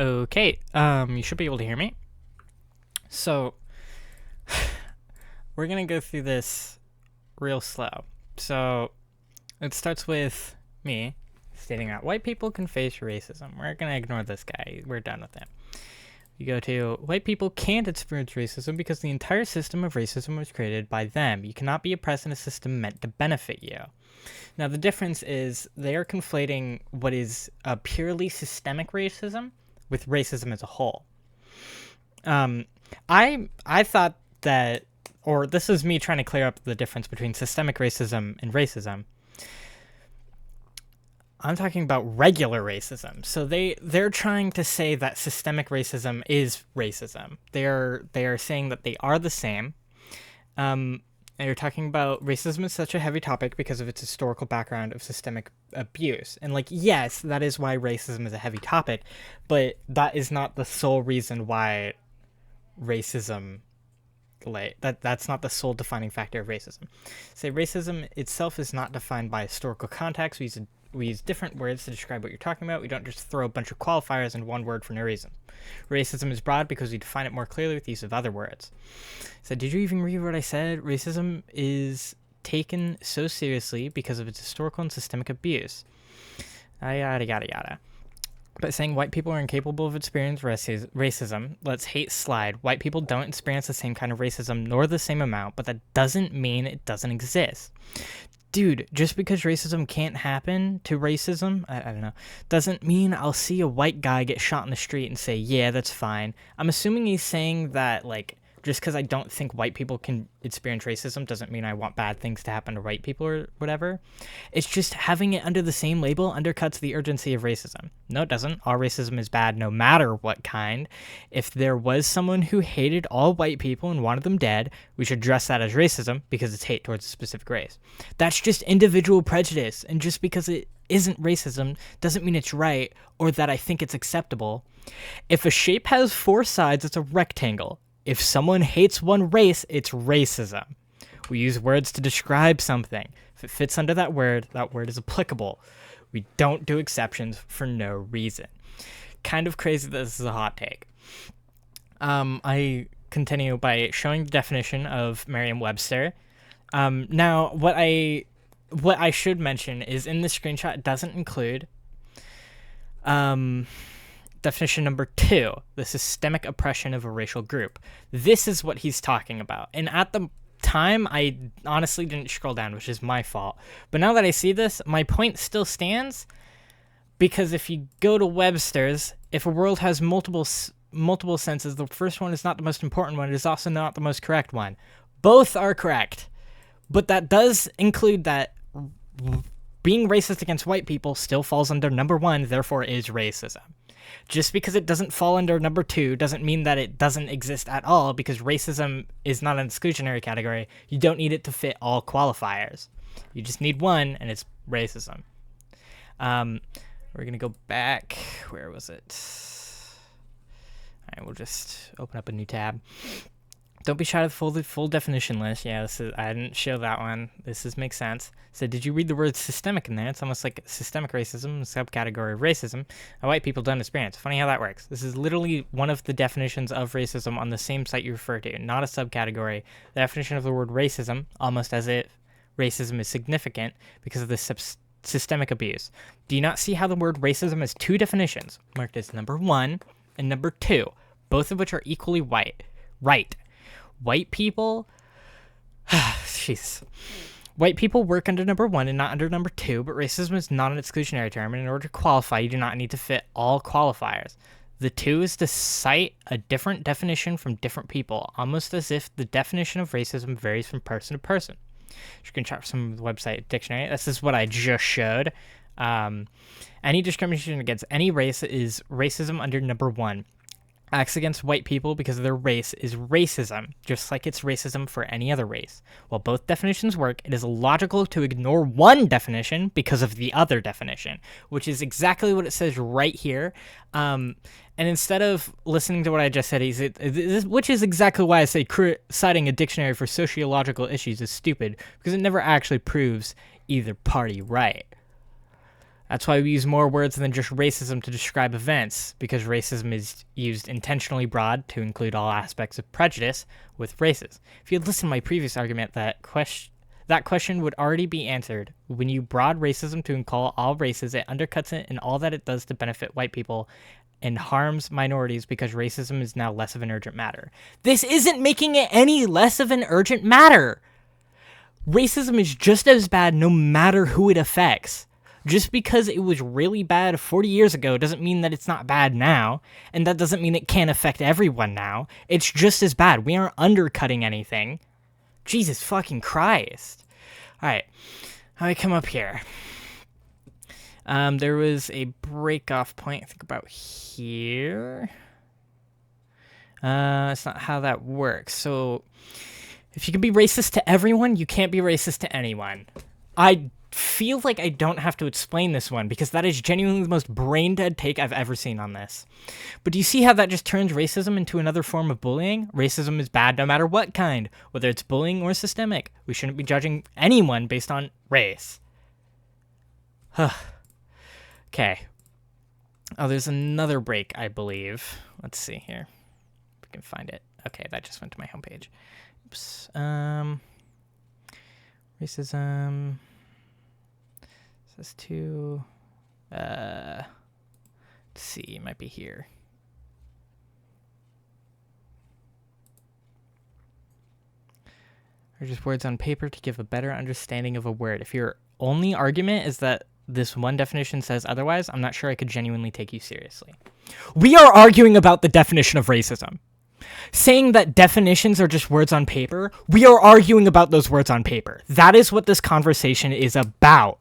Okay, you should be able to hear me. So, we're gonna go through this real slow. So, it starts with me stating that white people can face racism. We're gonna ignore this guy. We're done with him. You go to white people can't experience racism because the entire system of racism was created by them. You cannot be oppressed in a system meant to benefit you. Now, the difference is they are conflating what is a purely systemic racism with racism as a whole. I thought that, or this is me trying to clear up the difference between systemic racism and racism. I'm talking about regular racism. So they're trying to say that systemic racism is racism. They are saying that they are the same. They're talking about racism is such a heavy topic because of its historical background of systemic abuse. And yes, that is why racism is a heavy topic, but that is not the sole reason why racism that's not the sole defining factor of racism. Say racism itself is not defined by historical context. We use different words to describe what you're talking about. We don't just throw a bunch of qualifiers in one word for no reason. Racism is broad because we define it more clearly with the use of other words. So did you even read what I said? Racism is taken so seriously because of its historical and systemic abuse. Yada, yada, yada. But saying white people are incapable of experiencing racism lets hate slide. White people don't experience the same kind of racism nor the same amount, but that doesn't mean it doesn't exist. Dude, just because racism can't happen to racism, I don't know, doesn't mean I'll see a white guy get shot in the street and say, yeah, that's fine. I'm assuming he's saying that, just because I don't think white people can experience racism doesn't mean I want bad things to happen to white people or whatever. It's just having it under the same label undercuts the urgency of racism. No, it doesn't. All racism is bad no matter what kind. If there was someone who hated all white people and wanted them dead, we should address that as racism because it's hate towards a specific race. That's just individual prejudice, and just because it isn't racism doesn't mean it's right or that I think it's acceptable. If a shape has four sides, it's a rectangle. If someone hates one race, it's racism. We use words to describe something. If it fits under that word is applicable. We don't do exceptions for no reason. Kind of crazy that this is a hot take. I continue by showing the definition of Merriam-Webster. Now, what I should mention is in the screenshot it doesn't include definition number 2, the systemic oppression of a racial group. This is what he's talking about. And at the time, I honestly didn't scroll down, which is my fault. But now that I see this, my point still stands, because if you go to Webster's, if a world has multiple senses, the first one is not the most important one. It is also not the most correct one. Both are correct. But that does include that being racist against white people still falls under number 1, therefore is racism. Just because it doesn't fall under number 2 doesn't mean that it doesn't exist at all, because racism is not an exclusionary category. You don't need it to fit all qualifiers. You just need one, and it's racism. We're going to go back. Where was it? All right, we'll just open up a new tab. Don't be shy to the full definition list. Yeah, I didn't show that one. Makes sense. So did you read the word systemic in there? It's almost like systemic racism, a subcategory of racism that white people don't experience. Funny how that works. This is literally one of the definitions of racism on the same site you refer to, not a subcategory. The definition of the word racism, almost as if racism is significant because of the systemic abuse. Do you not see how the word racism has 2 definitions, marked as number 1 and number 2, both of which are equally right? White people, jeez. White people work under number 1 and not under number 2, but racism is not an exclusionary term, and in order to qualify, you do not need to fit all qualifiers. The 2 is to cite a different definition from different people, almost as if the definition of racism varies from person to person. You can check some website dictionary. This is what I just showed. Any discrimination against any race is racism under number 1. Acts against white people because of their race is racism, just like it's racism for any other race. While both definitions work, it is illogical to ignore one definition because of the other definition, which is exactly what it says right here. And instead of listening to what I just said, which is exactly why I say citing a dictionary for sociological issues is stupid, because it never actually proves either party right. That's why we use more words than just racism to describe events, because racism is used intentionally broad to include all aspects of prejudice with races. If you had listened to my previous argument, that question would already be answered. When you broad racism to include all races, it undercuts it in all that it does to benefit white people and harms minorities, because racism is now less of an urgent matter. This isn't making it any less of an urgent matter. Racism is just as bad no matter who it affects. Just because it was really bad 40 years ago doesn't mean that it's not bad now, and that doesn't mean it can't affect everyone now. It's just as bad. We aren't undercutting anything. Jesus fucking Christ. Alright, how do I come up here? There was a break-off point, I think about here. It's not how that works. So, if you can be racist to everyone, you can't be racist to anyone. I feel like I don't have to explain this one, because that is genuinely the most brain-dead take I've ever seen on this. But do you see how that just turns racism into another form of bullying? Racism is bad no matter what kind, whether it's bullying or systemic. We shouldn't be judging anyone based on race. Okay. Oh, there's another break, I believe. Let's see here. If we can find it. Okay, that just went to my homepage. Oops. Racism. Says to, let's see, it might be here. Or just words on paper to give a better understanding of a word. If your only argument is that this one definition says otherwise, I'm not sure I could genuinely take you seriously. We are arguing about the definition of racism. Saying that definitions are just words on paper, we are arguing about those words on paper. That is what this conversation is about.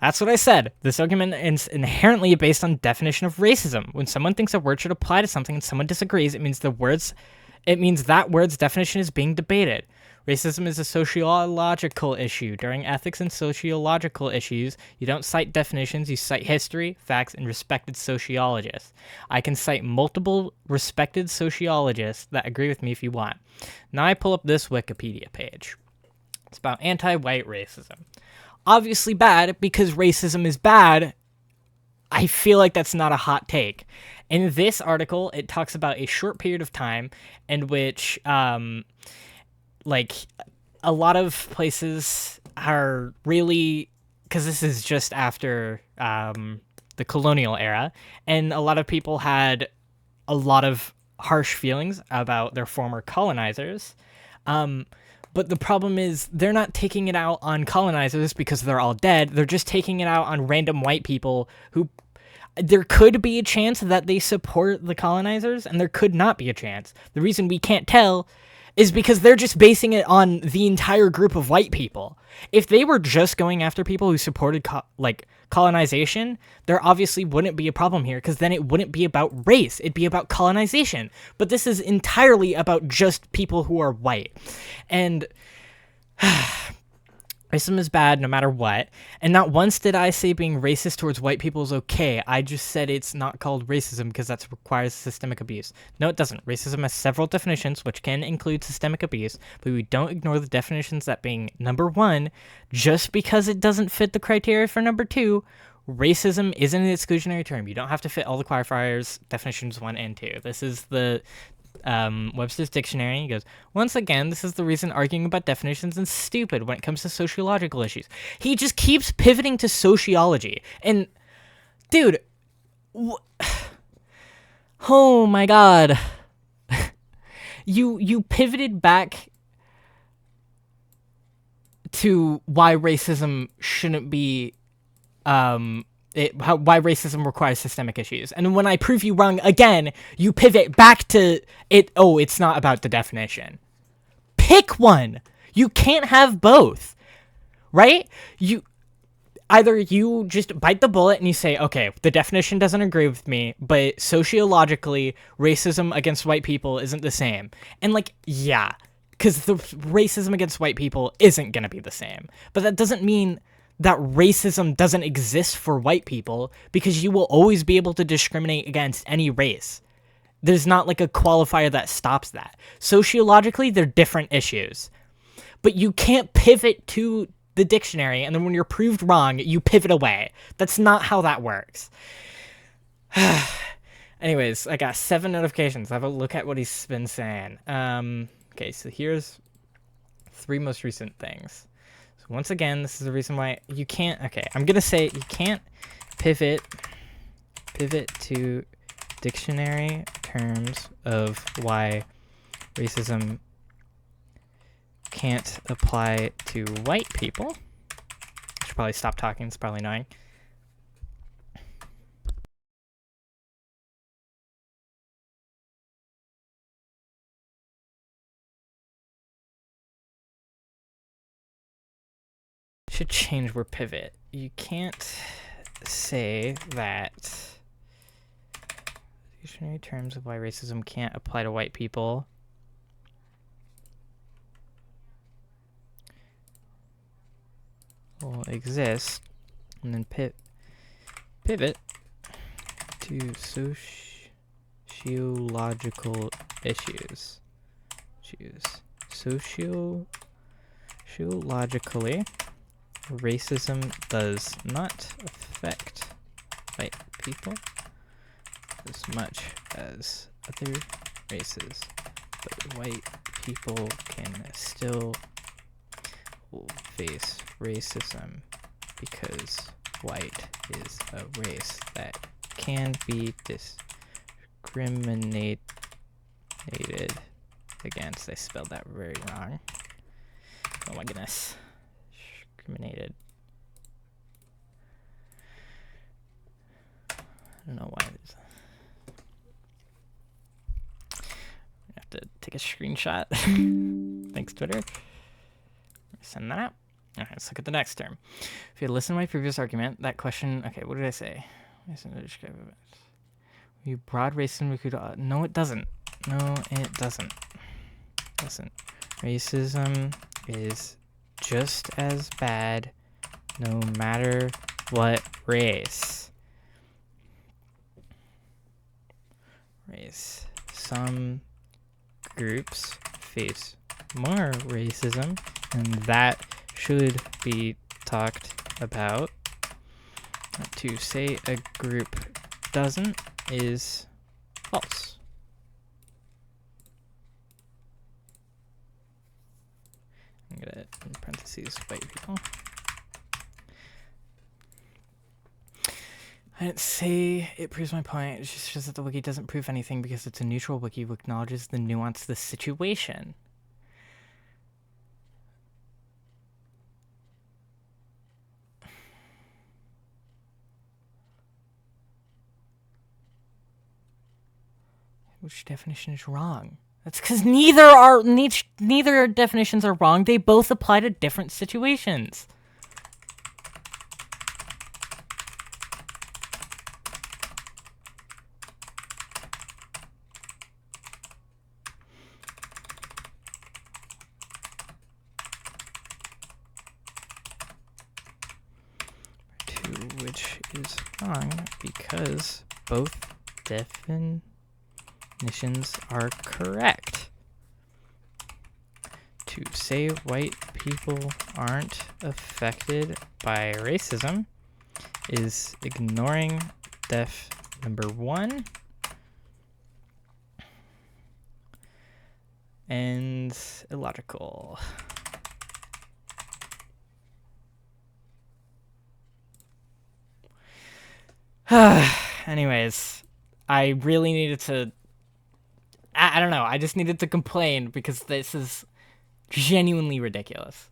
That's what I said. This argument is inherently based on definition of racism. When someone thinks a word should apply to something and someone disagrees, it means that word's definition is being debated. Racism is a sociological issue. During ethics and sociological issues, you don't cite definitions, you cite history, facts, and respected sociologists. I can cite multiple respected sociologists that agree with me if you want. Now I pull up this Wikipedia page. It's about anti-white racism. Obviously bad, because racism is bad. I feel like that's not a hot take. In this article, it talks about a short period of time in which, like, a lot of places are really, because this is just after the colonial era, and a lot of people had a lot of harsh feelings about their former colonizers. But the problem is they're not taking it out on colonizers because they're all dead. They're just taking it out on random white people who, there could be a chance that they support the colonizers, and there could not be a chance. The reason we can't tell is because they're just basing it on the entire group of white people. If they were just going after people who supported colonization, there obviously wouldn't be a problem here, because then it wouldn't be about race. It'd be about colonization. But this is entirely about just people who are white. And racism is bad no matter what. And not once did I say being racist towards white people is okay. I just said it's not called racism because that requires systemic abuse. No, it doesn't. Racism has several definitions, which can include systemic abuse, but we don't ignore the definitions that being number one, just because it doesn't fit the criteria for number two, racism isn't an exclusionary term. You don't have to fit all the qualifiers, definitions 1 and 2. This is the Webster's Dictionary. He goes, once again, this is the reason arguing about definitions is stupid when it comes to sociological issues. He just keeps pivoting to sociology. And, dude, oh my god. You pivoted back to why racism shouldn't be, why racism requires systemic issues. And when I prove you wrong again, you pivot back to it. Oh, it's not about the definition. Pick one. You can't have both, right? Either you just bite the bullet and you say, okay, the definition doesn't agree with me, but sociologically, racism against white people isn't the same. And yeah, because the racism against white people isn't going to be the same. But that doesn't mean that racism doesn't exist for white people, because you will always be able to discriminate against any race. There's not a qualifier that stops that. Sociologically, they're different issues. But you can't pivot to the dictionary, and then when you're proved wrong, you pivot away. That's not how that works. Anyways, I got 7 notifications. Have a look at what he's been saying. Okay, so here's 3 most recent things. So once again, this is the reason why you can't. Okay, I'm gonna say you can't pivot to dictionary terms of why racism can't apply to white people. I should probably stop talking. It's probably annoying. Should change where pivot. You can't say that dictionary terms of why racism can't apply to white people will exist, and then pivot to sociological issues. Sociologically, racism does not affect white people as much as other races, but white people can still face racism because white is a race that can be discriminated against. I spelled that very wrong. Oh my goodness. Discriminated. I don't know why there's I have to take a screenshot. Thanks, Twitter. Send that out. All right, let's look at the next term. If you listen to my previous argument, that question. Okay, what did I say? You broad racism recruit. No, it doesn't. No, it doesn't. Listen, racism is just as bad no matter what race. Some groups face more racism, and that should be talked about. To say a group doesn't is false. I'm gonna in parentheses white people. I didn't say it proves my point. It just shows that the wiki doesn't prove anything because it's a neutral wiki who acknowledges the nuance of the situation. Which definition is wrong? That's because neither definitions are wrong. They both apply to different situations. Which is wrong because both definitions are correct. To say white people aren't affected by racism is ignoring def number 1 and illogical. Anyways, I really needed to I don't know, I just needed to complain because this is genuinely ridiculous.